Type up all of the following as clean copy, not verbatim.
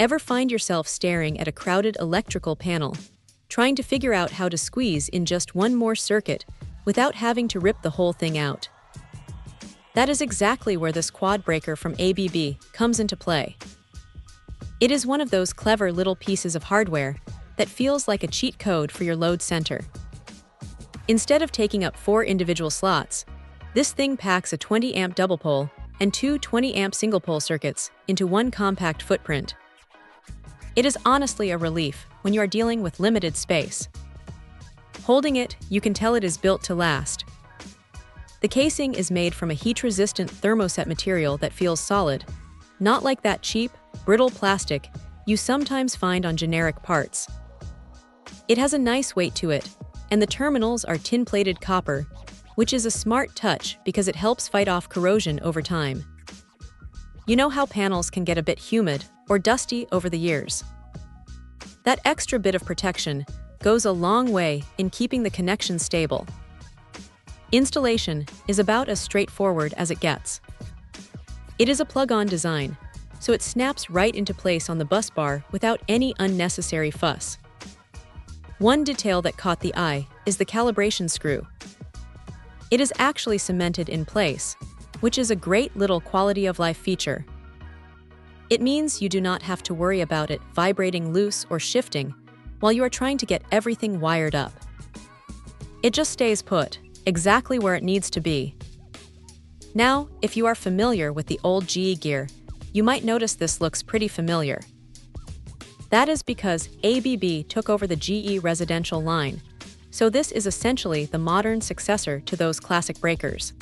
Ever find yourself staring at a crowded electrical panel, trying to figure out how to squeeze in just one more circuit without having to rip the whole thing out? That is exactly where this quad breaker from ABB comes into play. It is one of those clever little pieces of hardware that feels like a cheat code for your load center. Instead of taking up 4 individual slots, this thing packs a 20-amp double pole and 2 20-amp single-pole circuits into one compact footprint. It is honestly a relief when you are dealing with limited space. Holding it, you can tell it is built to last. The casing is made from a heat-resistant thermoset material that feels solid, not like that cheap, brittle plastic you sometimes find on generic parts. It has a nice weight to it, and the terminals are tin-plated copper, which is a smart touch because it helps fight off corrosion over time. You know how panels can get a bit humid or dusty over the years? That extra bit of protection goes a long way in keeping the connection stable. Installation is about as straightforward as it gets. It is a plug-on design, so it snaps right into place on the bus bar without any unnecessary fuss. One detail that caught the eye is the calibration screw. It is actually cemented in place, which is a great little quality-of-life feature. It means you do not have to worry about it vibrating loose or shifting while you are trying to get everything wired up. It just stays put, exactly where it needs to be. Now, if you are familiar with the old GE gear, you might notice this looks pretty familiar. That is because ABB took over the GE residential line, so this is essentially the modern successor to those classic breakers.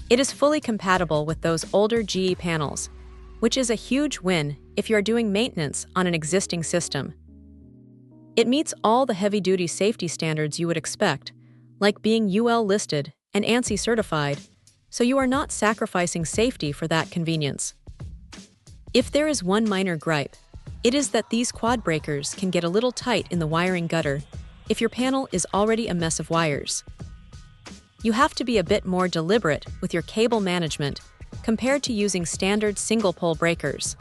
It is fully compatible with those older GE panels, which is a huge win if you are doing maintenance on an existing system. It meets all the heavy-duty safety standards you would expect, like being UL listed and ANSI certified, so you are not sacrificing safety for that convenience. If there is one minor gripe, it is that these quad breakers can get a little tight in the wiring gutter if your panel is already a mess of wires. You have to be a bit more deliberate with your cable management compared to using standard single-pole breakers.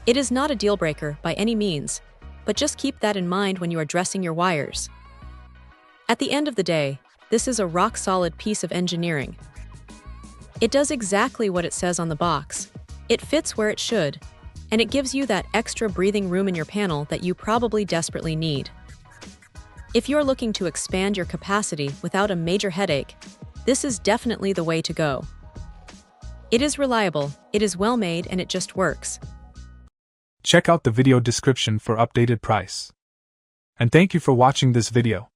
It is not a deal breaker by any means, but just keep that in mind when you are dressing your wires. At the end of the day, this is a rock-solid piece of engineering. It does exactly what it says on the box. It fits where it should, and it gives you that extra breathing room in your panel that you probably desperately need. If you're looking to expand your capacity without a major headache, this is definitely the way to go. It is reliable, it is well made, and it just works. Check out the video description for updated price. And thank you for watching this video.